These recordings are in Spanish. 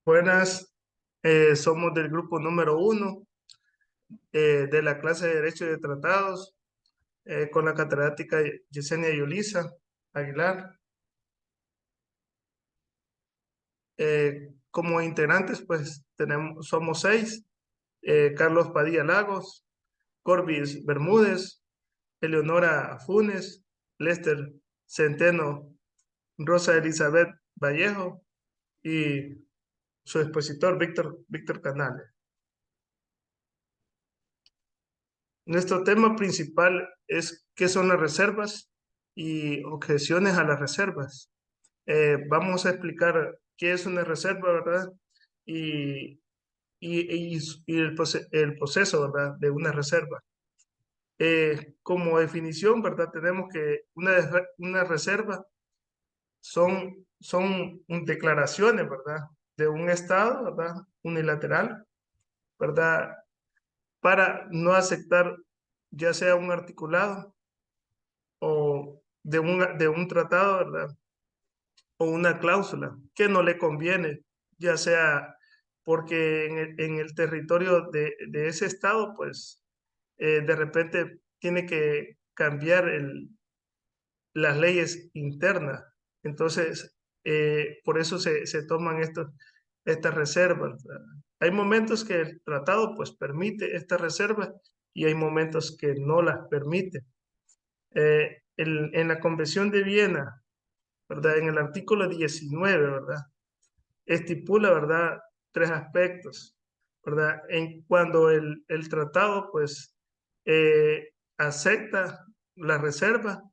Buenas, somos del grupo número 1 de la clase de Derecho y de Tratados con la catedrática Yesenia Yulisa Aguilar. Como integrantes, pues somos 6: Carlos Padilla Lagos, Corbis Bermúdez, Eleonora Funes, Lester Centeno, Rosa Elizabeth Vallejo y su expositor Víctor Canales. Nuestro tema principal es qué son las reservas y objeciones a las reservas. Vamos a explicar qué es una reserva, ¿verdad? Y, y el proceso, ¿verdad? De una reserva. Como definición, ¿verdad? Tenemos que una reserva son declaraciones, ¿verdad? De un Estado, ¿verdad? Unilateral, ¿verdad? Para no aceptar ya sea un articulado o de un tratado, ¿verdad? O una cláusula que no le conviene, ya sea porque en el territorio de ese estado, pues de repente tiene que cambiar las leyes internas. Entonces, por eso se toman estas reservas, ¿verdad? Hay momentos que el tratado pues permite estas reservas y hay momentos que no las permite. En la Convención de Viena, ¿verdad? En el artículo 19, ¿verdad? Estipula, ¿verdad? Tres aspectos, ¿verdad? Cuando el tratado, pues, acepta la reserva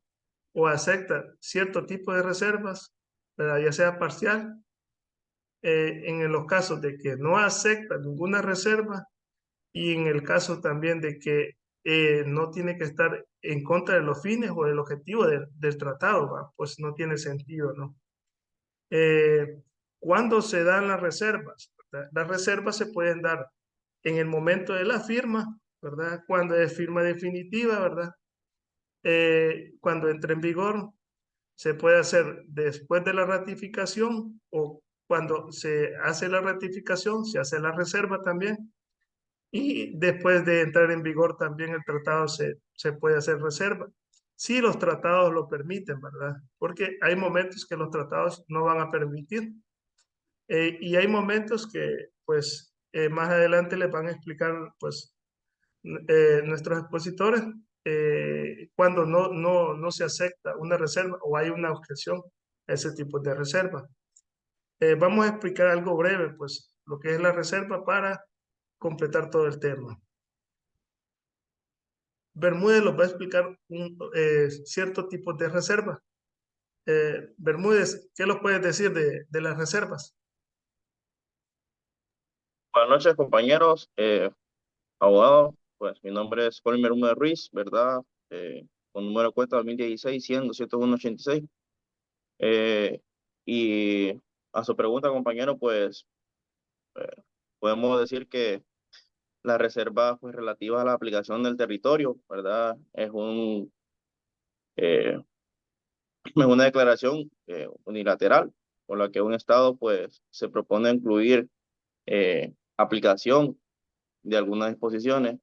o acepta cierto tipo de reservas, ¿verdad? Ya sea parcial, en los casos de que no acepta ninguna reserva y en el caso también de que no tiene que estar en contra de los fines o del objetivo del tratado, ¿va? Pues no tiene sentido, ¿no? ¿Cuándo se dan las reservas? ¿Verdad? Las reservas se pueden dar en el momento de la firma, ¿verdad? Cuando es firma definitiva, ¿verdad? Cuando entre en vigor, se puede hacer después de la ratificación o cuando se hace la ratificación, se hace la reserva también. Y después de entrar en vigor también el tratado se puede hacer reserva. Si los tratados lo permiten, ¿verdad? Porque hay momentos que los tratados no van a permitir. Y hay momentos que, pues, más adelante les van a explicar, pues, nuestros expositores cuando no se acepta una reserva o hay una objeción a ese tipo de reserva. Vamos a explicar algo breve, pues, lo que es la reserva para completar todo el tema. Bermúdez nos va a explicar cierto tipo de reserva. Bermúdez, ¿qué nos puedes decir de las reservas? Buenas noches, compañeros, abogados. Pues mi nombre es Colmer Bermúdez Ruiz, ¿verdad? Con número de cuenta 2016-100-201-86. Y a su pregunta, compañero, pues eh, podemos decir que la reserva pues, relativa a la aplicación del territorio, ¿verdad? Eh, es una declaración unilateral por la que un Estado pues, se propone incluir aplicación de algunas disposiciones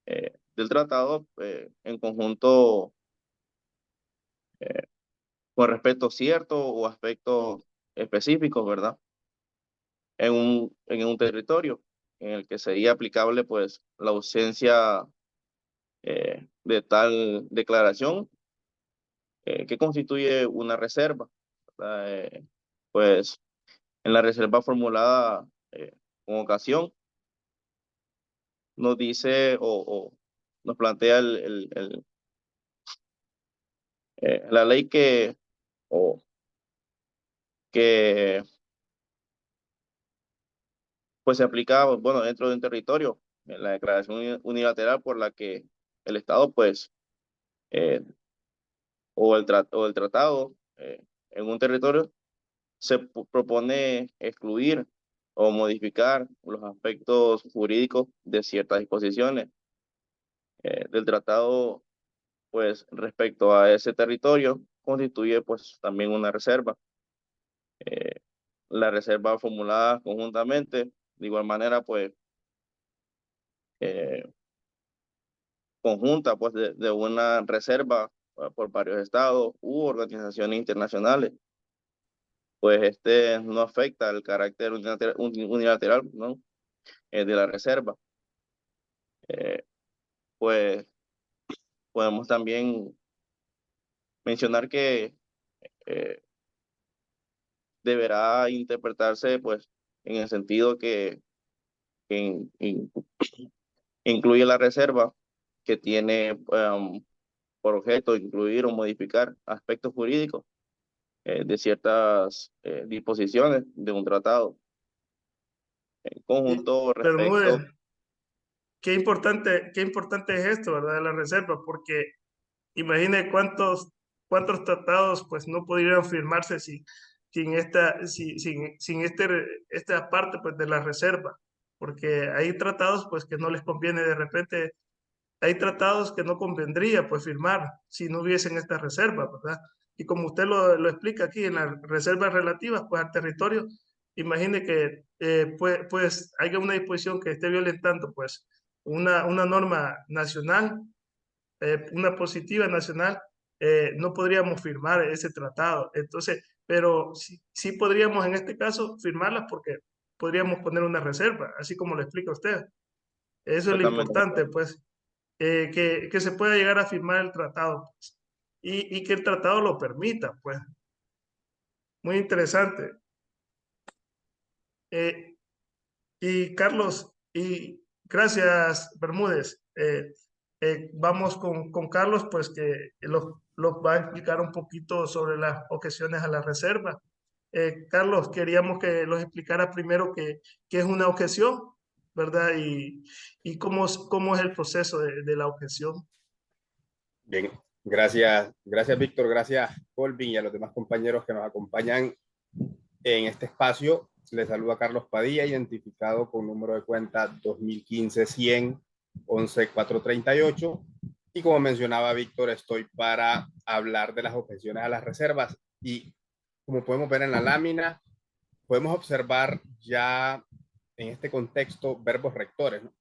del tratado en conjunto eh, con respecto a ciertos o aspectos específicos, ¿verdad? En un territorio en el que sería aplicable pues la ausencia de tal declaración que constituye una reserva, ¿verdad? Pues en la reserva formulada con ocasión nos dice o nos plantea la ley o, que pues se aplicaba, bueno, dentro de un territorio, en la declaración unilateral por la que el Estado, pues, eh, o el tratado en un territorio se propone excluir o modificar los aspectos jurídicos de ciertas disposiciones del tratado, pues, respecto a ese territorio, constituye, pues, también una reserva. las reservas formuladas conjuntamente. De igual manera, pues, conjunta pues, de una reserva por varios estados u organizaciones internacionales, pues no afecta el carácter unilateral, ¿no? De la reserva. Eh, pues podemos también mencionar que eh, deberá interpretarse pues, en el sentido que incluye la reserva que tiene por objeto incluir o modificar aspectos jurídicos de ciertas disposiciones de un tratado en conjunto Bermúdez, respecto. qué importante es esto, ¿verdad? De la reserva, porque imagine cuántos tratados pues no podrían firmarse sin esta parte pues de la reserva, porque hay tratados pues que no les conviene de repente, hay tratados que no convendría pues firmar si no hubiesen esta reserva, ¿verdad? Y como usted lo explica aquí en las reservas relativas pues al territorio, imagine que pues haya una disposición que esté violentando pues una norma nacional, una positiva nacional, no podríamos firmar ese tratado. Entonces, pero sí podríamos en este caso firmarlas porque podríamos poner una reserva, así como lo explica usted. Eso es lo Exactamente. importante, pues, que se pueda llegar a firmar el tratado, pues, y que el tratado lo permita, pues. Muy interesante. Eh, y Carlos, y gracias, Bermúdez. Vamos con Carlos, pues que los va a explicar un poquito sobre las objeciones a la reserva. Carlos, queríamos que los explicara primero qué es una objeción, ¿verdad? Y cómo es el proceso de la objeción. Bien, gracias Víctor, gracias Colvin y a los demás compañeros que nos acompañan en este espacio. Les saluda Carlos Padilla, identificado con número de cuenta 2015-100-11-438. Y como mencionaba Víctor, estoy para hablar de las objeciones a las reservas. Y como podemos ver en la lámina, podemos observar ya en este contexto verbos rectores, ¿no?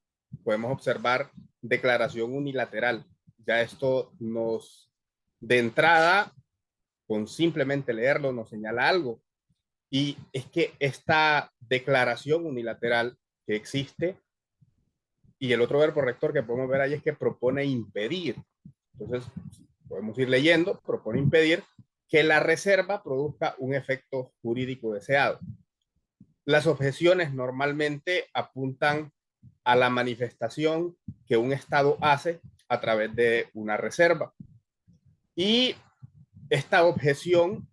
Podemos observar declaración unilateral. Ya esto nos, de entrada, con simplemente leerlo, nos señala algo. Y es que esta declaración unilateral que existe, y el otro verbo rector que podemos ver ahí es que propone impedir. Entonces, podemos ir leyendo, propone impedir que la reserva produzca un efecto jurídico deseado. Las objeciones normalmente apuntan a la manifestación que un Estado hace a través de una reserva. Y esta objeción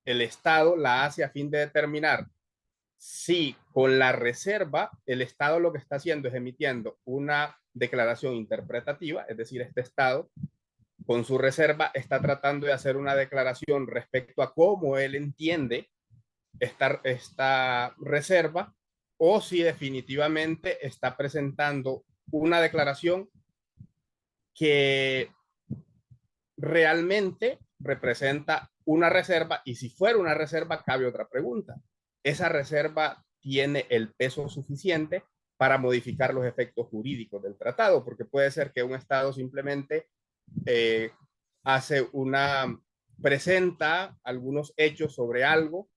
el Estado la hace a fin de determinar si con la reserva el Estado lo que está haciendo es emitiendo una declaración interpretativa, es decir, este Estado con su reserva está tratando de hacer una declaración respecto a cómo él entiende esta reserva, o si definitivamente está presentando una declaración que realmente representa una reserva, y si fuera una reserva cabe otra pregunta. ¿Esa reserva tiene el peso suficiente para modificar los efectos jurídicos del tratado? Porque puede ser que un Estado simplemente eh, hace presenta algunos hechos sobre algo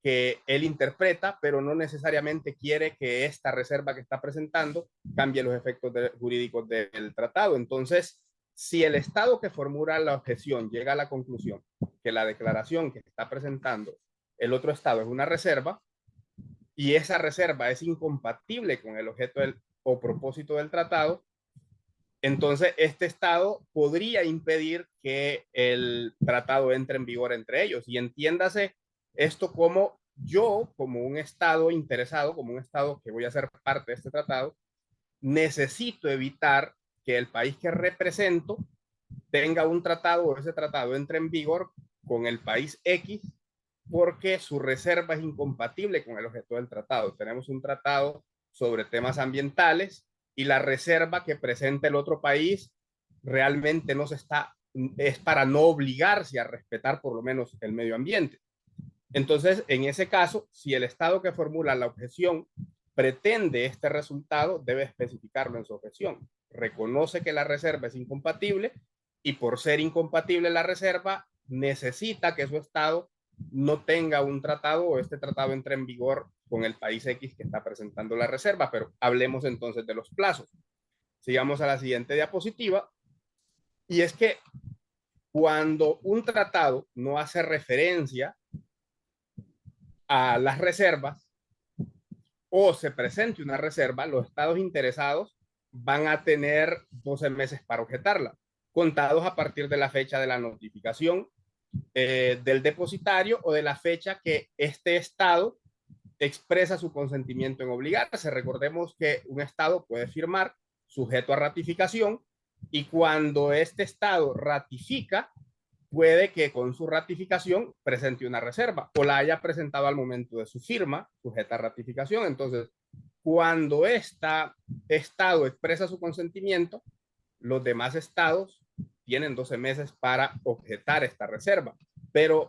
que él interpreta, pero no necesariamente quiere que esta reserva que está presentando cambie los efectos jurídicos del tratado. Entonces, si el Estado que formula la objeción llega a la conclusión que la declaración que está presentando el otro Estado es una reserva, y esa reserva es incompatible con el objeto o propósito del tratado, entonces este Estado podría impedir que el tratado entre en vigor entre ellos. Y entiéndase esto como yo, como un Estado interesado, como un Estado que voy a ser parte de este tratado, necesito evitar que el país que represento tenga un tratado o ese tratado entre en vigor con el país X, porque su reserva es incompatible con el objeto del tratado. Tenemos un tratado sobre temas ambientales y la reserva que presenta el otro país realmente es para no obligarse a respetar por lo menos el medio ambiente. Entonces, en ese caso, si el Estado que formula la objeción pretende este resultado, debe especificarlo en su objeción. Reconoce que la reserva es incompatible y por ser incompatible la reserva, necesita que su Estado no tenga un tratado o este tratado entre en vigor con el país X que está presentando la reserva. Pero hablemos entonces de los plazos. Sigamos a la siguiente diapositiva. Y es que cuando un tratado no hace referencia a las reservas o se presente una reserva, los estados interesados van a tener 12 meses para objetarla, contados a partir de la fecha de la notificación del depositario o de la fecha que este estado expresa su consentimiento en obligarse. Recordemos que un estado puede firmar sujeto a ratificación y cuando este estado ratifica, puede que con su ratificación presente una reserva o la haya presentado al momento de su firma, sujeta a ratificación. Entonces, cuando este estado expresa su consentimiento, los demás estados tienen 12 meses para objetar esta reserva. Pero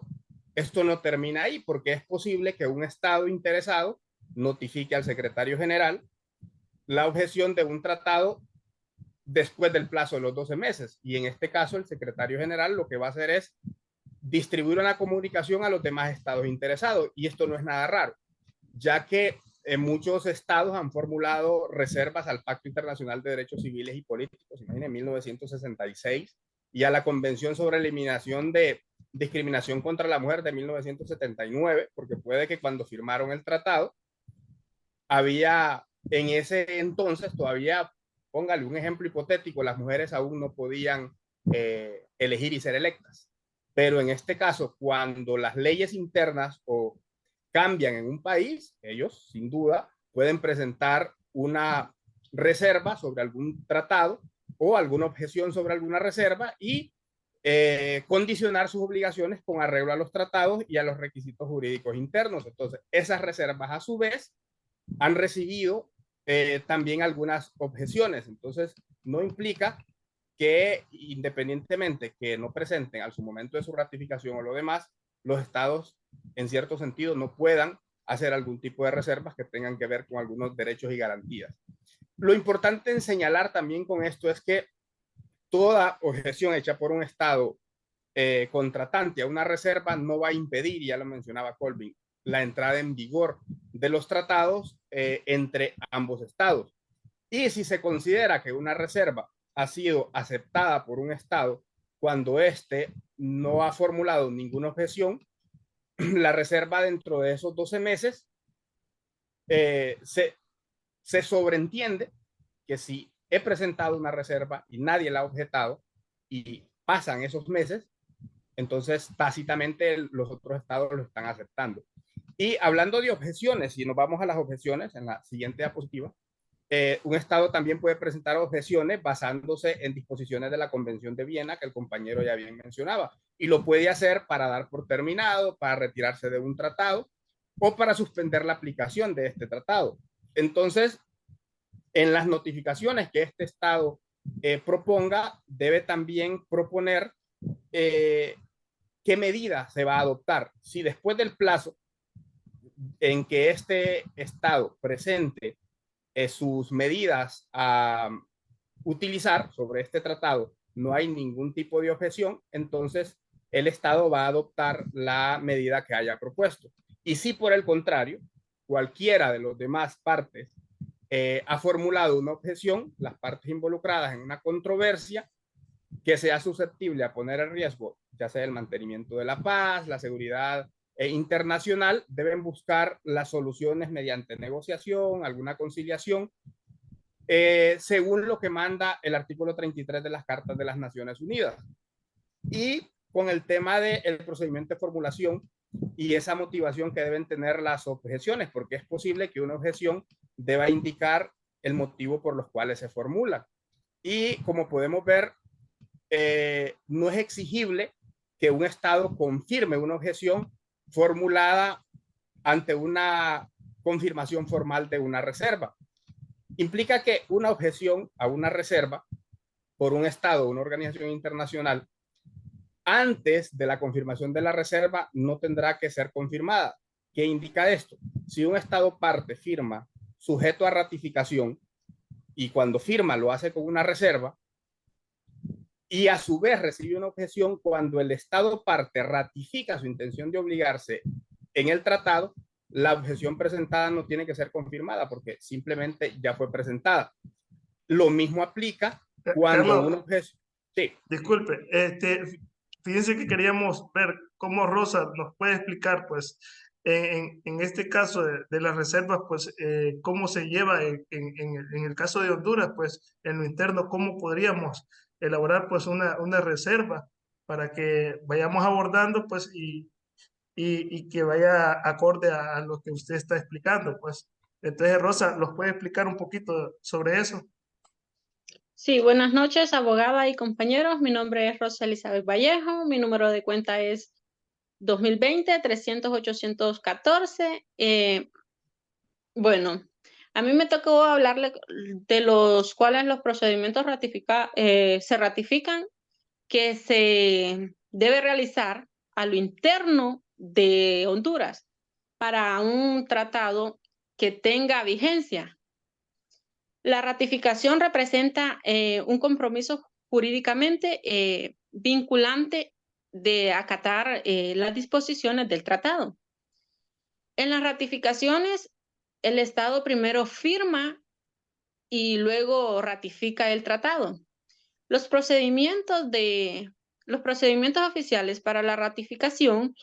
esto no termina ahí, porque es posible que un estado interesado notifique al secretario general la objeción de un tratado después del plazo de los 12 meses. Y en este caso, el secretario general lo que va a hacer es distribuir una comunicación a los demás estados interesados. Y esto no es nada raro, ya que muchos estados han formulado reservas al Pacto Internacional de Derechos Civiles y Políticos, imaginen, en 1966, y a la Convención sobre Eliminación de Discriminación contra la Mujer de 1979, porque puede que cuando firmaron el tratado, había en ese entonces todavía, póngale un ejemplo hipotético, las mujeres aún no podían elegir y ser electas. Pero en este caso, cuando las leyes internas o cambian en un país, ellos sin duda pueden presentar una reserva sobre algún tratado o alguna objeción sobre alguna reserva y condicionar sus obligaciones con arreglo a los tratados y a los requisitos jurídicos internos. Entonces, esas reservas a su vez han recibido también algunas objeciones. Entonces, no implica que independientemente que no presenten a su momento de su ratificación o lo demás, los estados en cierto sentido no puedan hacer algún tipo de reservas que tengan que ver con algunos derechos y garantías. Lo importante en señalar también con esto es que toda objeción hecha por un estado contratante a una reserva no va a impedir, ya lo mencionaba Colvin, la entrada en vigor de los tratados entre ambos estados. Y si se considera que una reserva ha sido aceptada por un estado cuando éste no ha formulado ninguna objeción, la reserva dentro de esos 12 meses se sobreentiende que si he presentado una reserva y nadie la ha objetado y pasan esos meses, entonces tácitamente los otros estados lo están aceptando. Y hablando de objeciones, si nos vamos a las objeciones en la siguiente diapositiva, un estado también puede presentar objeciones basándose en disposiciones de la Convención de Viena que el compañero ya bien mencionaba, y lo puede hacer para dar por terminado, para retirarse de un tratado o para suspender la aplicación de este tratado. Entonces, en las notificaciones que este estado proponga, debe también proponer qué medida se va a adoptar. Si después del plazo en que este estado presente sus medidas a utilizar sobre este tratado no hay ningún tipo de objeción, entonces el estado va a adoptar la medida que haya propuesto. Y si por el contrario, cualquiera de los demás partes ha formulado una objeción, las partes involucradas en una controversia que sea susceptible a poner en riesgo, ya sea el mantenimiento de la paz, la seguridad internacional, deben buscar las soluciones mediante negociación, alguna conciliación, según lo que manda el artículo 33 de las Cartas de las Naciones Unidas. Y con el tema del procedimiento de formulación y esa motivación que deben tener las objeciones, porque es posible que una objeción deba indicar el motivo por los cuales se formula. Y como podemos ver, no es exigible que un estado confirme una objeción formulada ante una confirmación formal de una reserva. Implica que una objeción a una reserva por un estado o una organización internacional antes de la confirmación de la reserva no tendrá que ser confirmada. ¿Qué indica esto? Si un Estado parte firma sujeto a ratificación y cuando firma lo hace con una reserva y a su vez recibe una objeción cuando el Estado parte ratifica su intención de obligarse en el tratado, la objeción presentada no tiene que ser confirmada porque simplemente ya fue presentada. Lo mismo aplica cuando Carlos, una objeción... Sí. disculpe, fíjense que queríamos ver cómo Rosa nos puede explicar, pues, en este caso de las reservas, pues, cómo se lleva en el caso de Honduras, pues, en lo interno, cómo podríamos elaborar, pues, una reserva para que vayamos abordando, pues, y que vaya acorde a lo que usted está explicando, pues. Entonces, Rosa, ¿nos puede explicar un poquito sobre eso? Sí, buenas noches, abogada y compañeros. Mi nombre es Rosa Elizabeth Vallejo. Mi número de cuenta es 2020-300-814. Bueno, a mí me tocó hablarle de los cuales los procedimientos se ratifican que se debe realizar a lo interno de Honduras para un tratado que tenga vigencia. La ratificación representa un compromiso jurídicamente vinculante de acatar las disposiciones del tratado. En las ratificaciones, el Estado primero firma y luego ratifica el tratado. Los procedimientos oficiales para la ratificación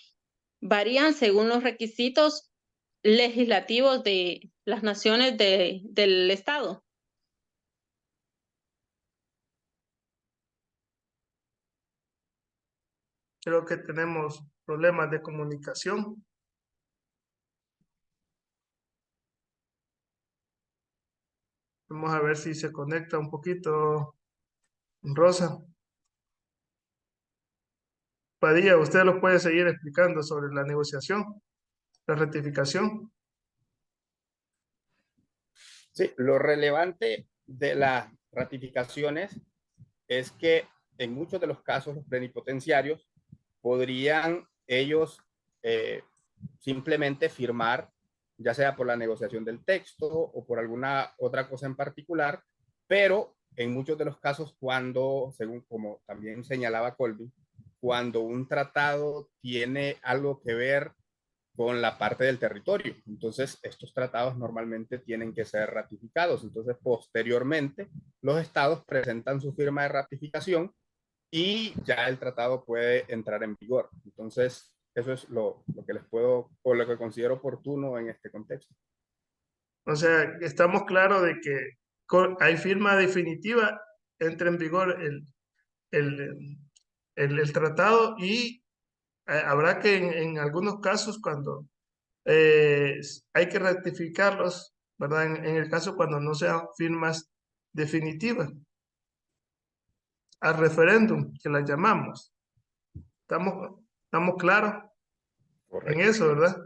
varían según los requisitos legislativos de las naciones del Estado. Creo que tenemos problemas de comunicación. Vamos a ver si se conecta un poquito, Rosa. Padilla, usted lo puede seguir explicando sobre la negociación, la rectificación. Sí, lo relevante de las ratificaciones es que en muchos de los casos los plenipotenciarios podrían ellos simplemente firmar, ya sea por la negociación del texto o por alguna otra cosa en particular, pero en muchos de los casos cuando, según como también señalaba Colby, cuando un tratado tiene algo que ver con la parte del territorio. Entonces, estos tratados normalmente tienen que ser ratificados. Entonces, posteriormente, los estados presentan su firma de ratificación y ya el tratado puede entrar en vigor. Entonces, eso es lo que les puedo, o lo que considero oportuno en este contexto. O sea, estamos claros de que hay firma definitiva, entra en vigor el, el tratado y habrá que en algunos casos cuando hay que ratificarlos, ¿verdad? En el caso cuando no sean firmas definitivas, al referéndum, que las llamamos. ¿Estamos claros en Correcto. eso, verdad?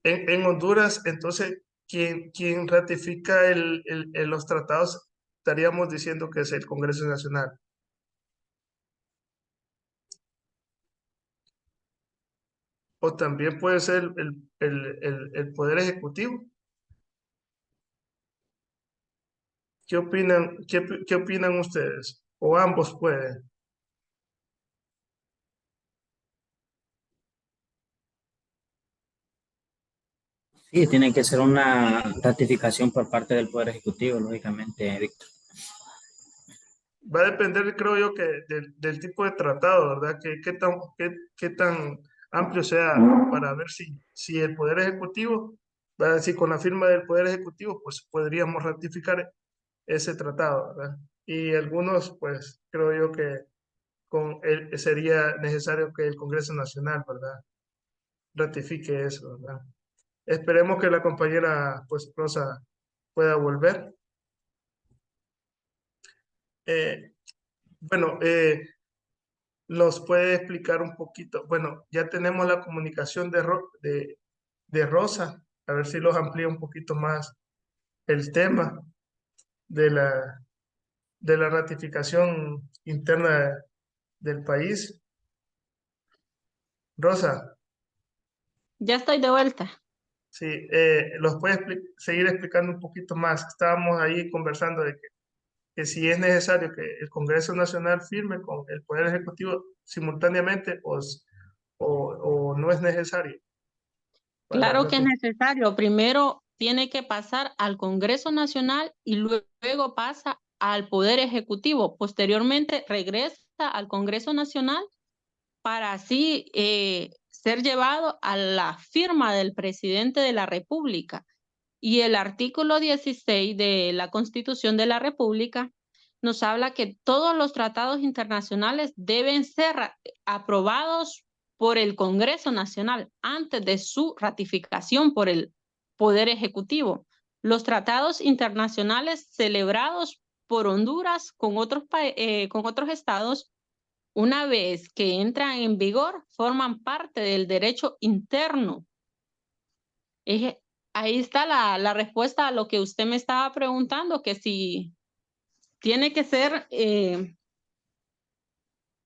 En Honduras, entonces, quien ratifica los tratados, estaríamos diciendo que es el Congreso Nacional. O también puede ser el Poder Ejecutivo. ¿Qué opinan, qué opinan ustedes? O ambos pueden. Sí, tiene que ser una ratificación por parte del Poder Ejecutivo, lógicamente, Víctor. Va a depender, creo yo, que del tipo de tratado, ¿verdad? Qué tan amplio sea para ver si el Poder Ejecutivo, va a decir, con la firma del Poder Ejecutivo, pues podríamos ratificar ese tratado, ¿verdad? Y algunos, pues creo yo que sería necesario que el Congreso Nacional, ¿verdad? Ratifique eso, ¿verdad? Esperemos que la compañera, pues, Rosa, pueda volver. Eh, bueno, nos puede explicar un poquito. Bueno, ya tenemos la comunicación de Rosa, a ver si los amplía un poquito más el tema de la ratificación interna del país. Rosa, Ya estoy de vuelta. sí, los puedes seguir explicando un poquito más. Estábamos ahí conversando de que si es necesario que el Congreso Nacional firme con el Poder Ejecutivo simultáneamente o no es necesario para Claro que es ratificar. necesario. Primero tiene que pasar al Congreso Nacional y luego pasa al Poder Ejecutivo. Posteriormente regresa al Congreso Nacional para así ser llevado a la firma del presidente de la República. Y el artículo 16 de la Constitución de la República nos habla que todos los tratados internacionales deben ser aprobados por el Congreso Nacional antes de su ratificación por el Poder Ejecutivo. Los tratados internacionales celebrados por Honduras con otros estados, una vez que entran en vigor, forman parte del derecho interno. Es, ahí está la respuesta a lo que usted me estaba preguntando, que si tiene que ser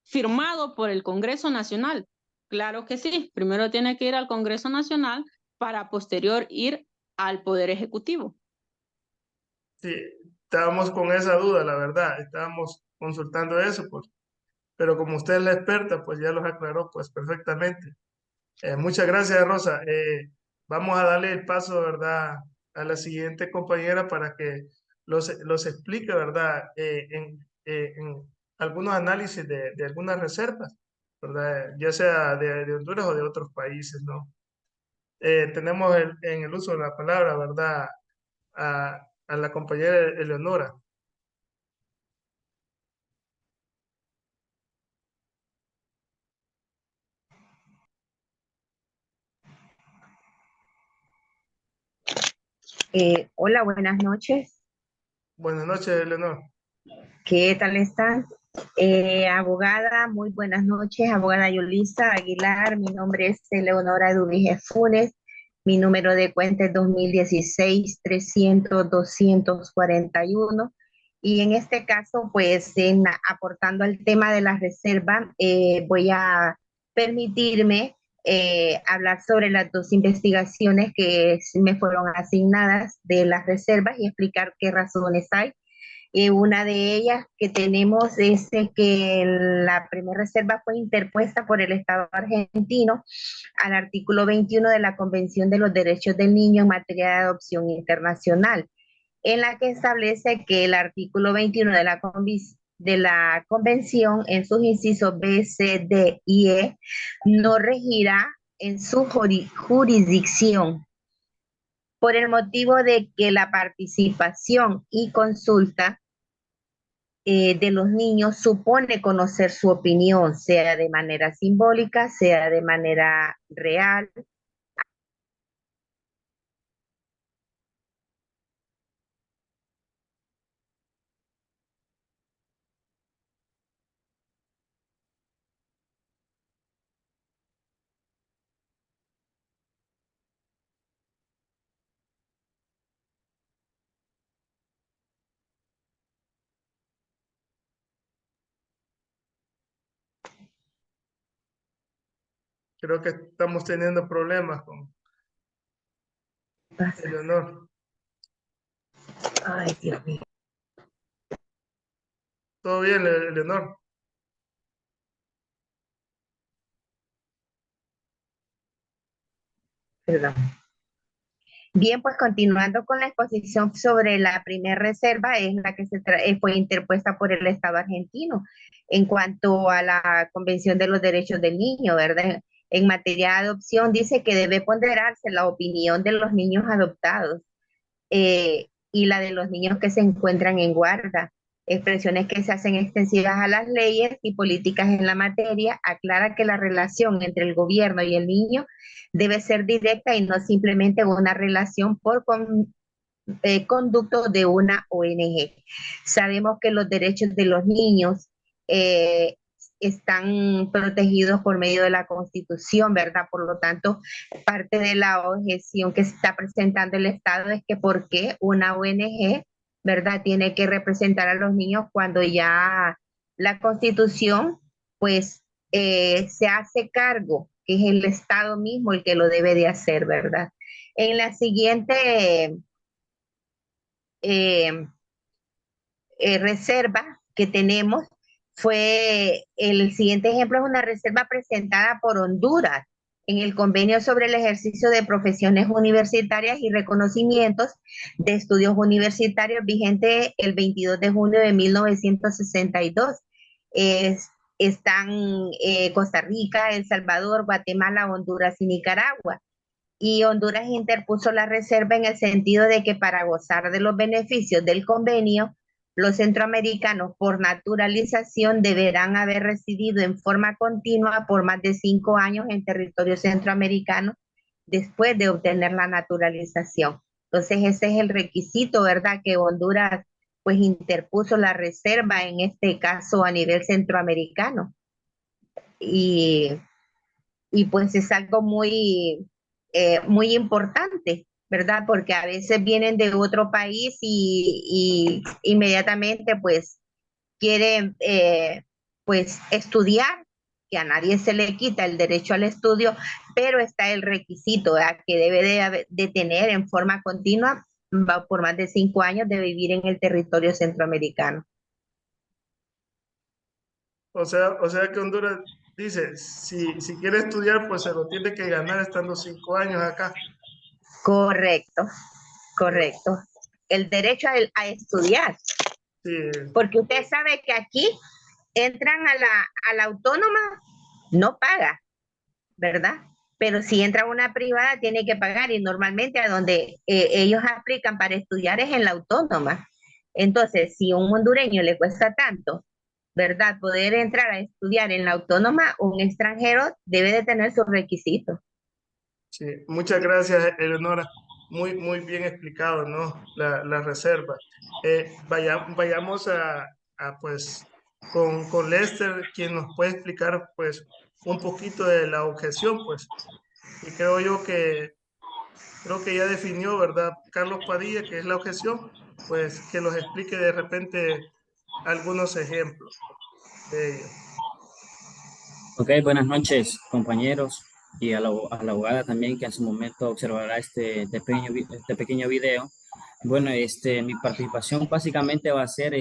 firmado por el Congreso Nacional. Claro que sí, primero tiene que ir al Congreso Nacional para posterior ir al Poder Ejecutivo. Sí, estábamos con esa duda, la verdad, estábamos consultando eso, pues, pero como usted es la experta, pues ya los aclaró pues perfectamente. Muchas gracias, Rosa. Vamos a darle el paso, ¿verdad?, a la siguiente compañera para que los explique, ¿verdad?, en algunos análisis de algunas reservas, ¿verdad?, ya sea de Honduras o de otros países, ¿no? Tenemos en el uso de la palabra, ¿verdad?, a la compañera Eleonora. Hola, buenas noches. Buenas noches, Eleonora. ¿Qué tal están? Abogada, muy buenas noches. Abogada Yulisa Aguilar, mi nombre es Eleonora Dubige Funes. Mi número de cuenta es 2016-300-241. Y en este caso, pues, aportando al tema de la reserva, voy a permitirme hablar sobre las dos investigaciones que me fueron asignadas de las reservas y explicar qué razones hay. Una de ellas que tenemos es que la primera reserva fue interpuesta por el Estado argentino al artículo 21 de la Convención de los Derechos del Niño en materia de adopción internacional, en la que establece que el artículo 21 de la Convención, en sus incisos B, C, D y E, no regirá en su jurisdicción por el motivo de que la participación y consulta de los niños supone conocer su opinión, sea de manera simbólica, sea de manera real. Creo que estamos teniendo problemas con Eleonora. Ay, Dios mío, ¿Todo bien, Eleonora? perdón. Bien, pues continuando con la exposición sobre la primera reserva, es la que fue interpuesta por el Estado argentino en cuanto a la Convención de los Derechos del Niño, ¿verdad? En materia de adopción dice que debe ponderarse la opinión de los niños adoptados y la de los niños que se encuentran en guarda. Expresiones que se hacen extensivas a las leyes y políticas en la materia, aclara que la relación entre el gobierno y el niño debe ser directa y no simplemente una relación por conducto de una ONG. Sabemos que los derechos de los niños eh, están protegidos por medio de la Constitución, ¿verdad? Por lo tanto, parte de la objeción que se está presentando el Estado es que por qué una ONG, ¿verdad?, tiene que representar a los niños cuando ya la Constitución pues se hace cargo, que es el Estado mismo el que lo debe de hacer, ¿verdad? En la siguiente eh, reserva que tenemos el siguiente ejemplo es una reserva presentada por Honduras en el convenio sobre el ejercicio de profesiones universitarias y reconocimientos de estudios universitarios vigente el 22 de junio de 1962. Están Costa Rica, El Salvador, Guatemala, Honduras y Nicaragua. Y Honduras interpuso la reserva en el sentido de que para gozar de los beneficios del convenio, los centroamericanos por naturalización deberán haber residido en forma continua por más de 5 años en territorio centroamericano después de obtener la naturalización. Entonces ese es el requisito, ¿verdad? Que Honduras pues interpuso la reserva en este caso a nivel centroamericano. Y, y pues es algo muy importante, ¿verdad? Porque a veces vienen de otro país y inmediatamente pues quieren pues estudiar, que a nadie se le quita el derecho al estudio, pero está el requisito, ¿verdad? Que debe de tener en forma continua por más de 5 años de vivir en el territorio centroamericano. O sea que Honduras dice, si quiere estudiar, pues se lo tiene que ganar estando 5 años acá. Correcto, correcto. El derecho a estudiar. Sí, Porque usted sabe que aquí entran a la autónoma, no paga, ¿verdad? Pero si entra a una privada, tiene que pagar y normalmente a donde ellos aplican para estudiar es en la autónoma. Entonces, si a un hondureño le cuesta tanto, ¿verdad? Poder entrar a estudiar en la autónoma, un extranjero debe de tener sus requisitos. sí. Muchas gracias, Eleonora. Muy bien explicado, ¿no? La reserva. Vayamos pues con Lester, quien nos puede explicar pues un poquito de la objeción, pues. Y creo que ya definió, ¿verdad? Carlos Padilla, que es la objeción, pues que los explique de repente algunos ejemplos de ello. Ok, buenas noches, compañeros, y a la abogada también que en su momento observará este pequeño video. Bueno, mi participación básicamente va a ser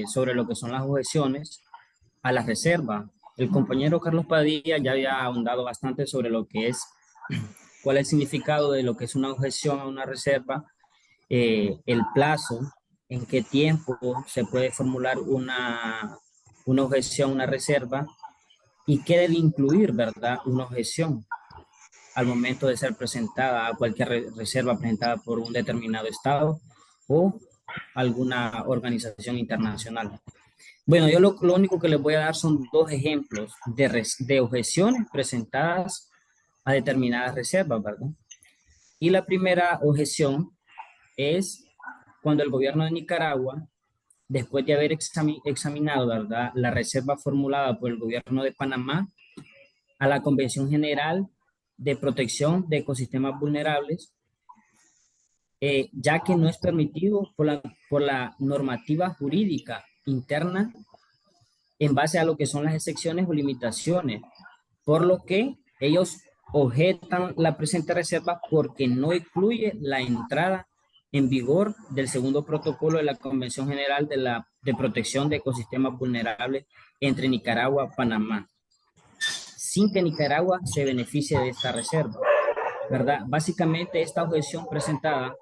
sobre lo que son las objeciones a la reserva. El compañero Carlos Padilla ya había ahondado bastante sobre lo que es, cuál es el significado de lo que es una objeción a una reserva, el plazo, en qué tiempo se puede formular una objeción, una reserva, y qué debe incluir, ¿verdad? Una objeción al momento de ser presentada a cualquier reserva presentada por un determinado estado o alguna organización internacional. Bueno, yo lo único que les voy a dar son 2 ejemplos de objeciones presentadas a determinadas reservas, ¿verdad? Y la primera objeción es cuando el gobierno de Nicaragua, después de haber examinado, ¿verdad?, la reserva formulada por el gobierno de Panamá a la Convención General de Protección de Ecosistemas Vulnerables, ya que no es permitido por la normativa jurídica interna en base a lo que son las excepciones o limitaciones, por lo que ellos objetan la presente reserva porque no incluye la entrada en vigor del segundo protocolo de la Convención General de Protección de Ecosistemas Vulnerables entre Nicaragua y Panamá, sin que Nicaragua se beneficie de esta reserva, ¿verdad? Básicamente esta objeción presentada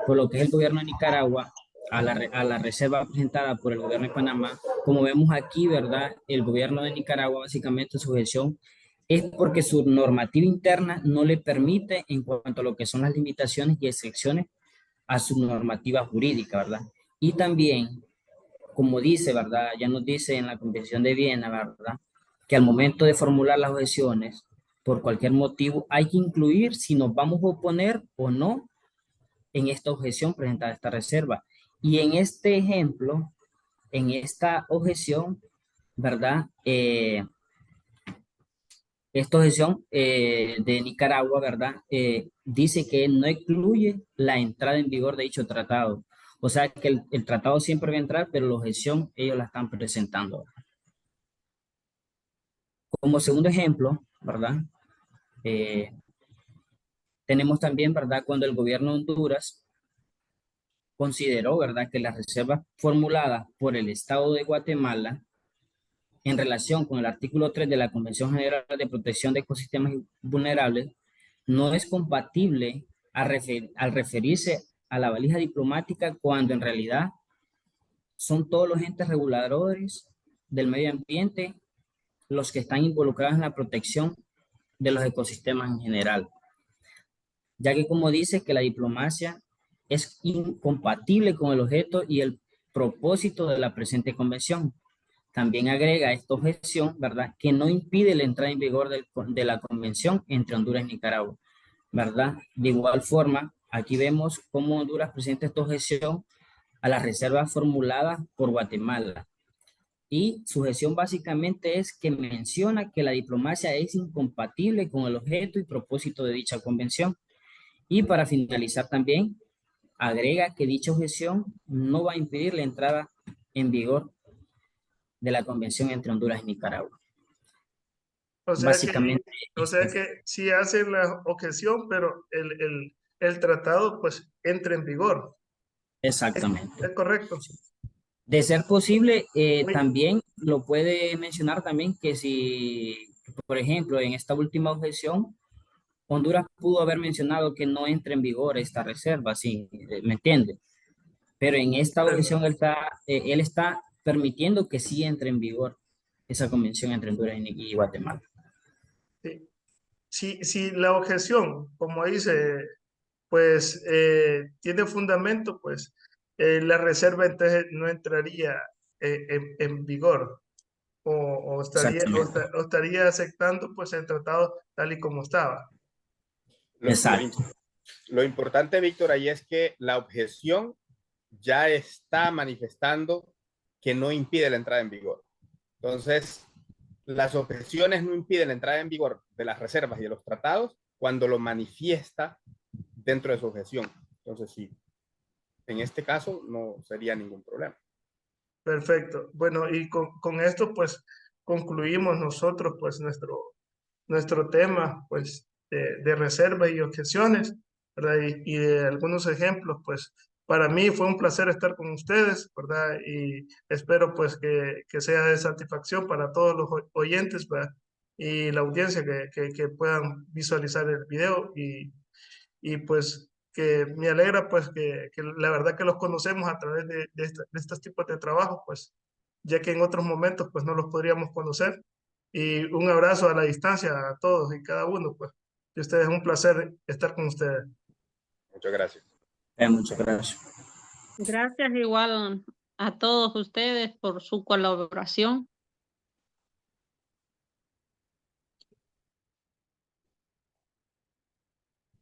por lo que es el gobierno de Nicaragua a la reserva presentada por el gobierno de Panamá, como vemos aquí, ¿verdad? El gobierno de Nicaragua básicamente su objeción es porque su normativa interna no le permite en cuanto a lo que son las limitaciones y excepciones a su normativa jurídica, ¿verdad? Y también, como dice, ¿verdad? Ya nos dice en la Convención de Viena, ¿verdad?, que al momento de formular las objeciones, por cualquier motivo, hay que incluir si nos vamos a oponer o no en esta objeción presentada a esta reserva. Y en este ejemplo, en esta objeción, ¿verdad? Esta objeción de Nicaragua, ¿verdad? Dice que no incluye la entrada en vigor de dicho tratado. O sea que el tratado siempre va a entrar, pero la objeción ellos la están presentando. Como segundo ejemplo, ¿verdad? Tenemos también, ¿verdad? Cuando el gobierno de Honduras consideró, ¿verdad?, que las reservas formuladas por el Estado de Guatemala en relación con el artículo 3 de la Convención General de Protección de Ecosistemas Vulnerables no es compatible al referirse a la valija diplomática cuando en realidad son todos los entes reguladores del medio ambiente los que están involucrados en la protección de los ecosistemas en general, ya que como dice que la diplomacia es incompatible con el objeto y el propósito de la presente convención. También agrega esta objeción, ¿verdad?, que no impide la entrada en vigor de la convención entre Honduras y Nicaragua, ¿verdad? De igual forma, aquí vemos cómo Honduras presenta esta objeción a las reservas formuladas por Guatemala. Y su gestión básicamente es que menciona que la diplomacia es incompatible con el objeto y propósito de dicha convención. Y para finalizar también, agrega que dicha objeción no va a impedir la entrada en vigor de la convención entre Honduras y Nicaragua. O sea Básicamente. que sí hacen la objeción, pero el tratado pues entra en vigor. Exactamente. ¿Es correcto? De ser posible, Muy- también lo puede mencionar también que si, por ejemplo, en esta última objeción, Honduras pudo haber mencionado que no entra en vigor esta reserva, sí, ¿me entiende? Pero en esta objeción él está permitiendo que sí entre en vigor esa convención entre Honduras y Guatemala. Si la objeción, como dice, pues tiene fundamento, pues la reserva entonces no entraría en vigor o Exactamente. estaría aceptando pues el tratado tal y como estaba. Exacto. Lo importante, Víctor, ahí es que la objeción ya está manifestando que no impide la entrada en vigor. Entonces, las objeciones no impiden la entrada en vigor de las reservas y de los tratados cuando lo manifiesta dentro de su objeción. Entonces, sí, en este caso no sería ningún problema. Perfecto. Bueno, y con esto pues concluimos nosotros pues nuestro tema pues de reserva y objeciones, ¿verdad? Y de algunos ejemplos, pues para mí fue un placer estar con ustedes, ¿verdad? Y espero pues que sea de satisfacción para todos los oyentes, ¿verdad? Y la audiencia que puedan visualizar el video y pues que me alegra pues que la verdad que los conocemos a través de estos tipos de trabajo, pues ya que en otros momentos pues no los podríamos conocer. Y un abrazo a la distancia a todos y cada uno, pues. Y ustedes, es un placer estar con ustedes. Muchas gracias. Muchas gracias. Gracias igual a todos ustedes por su colaboración.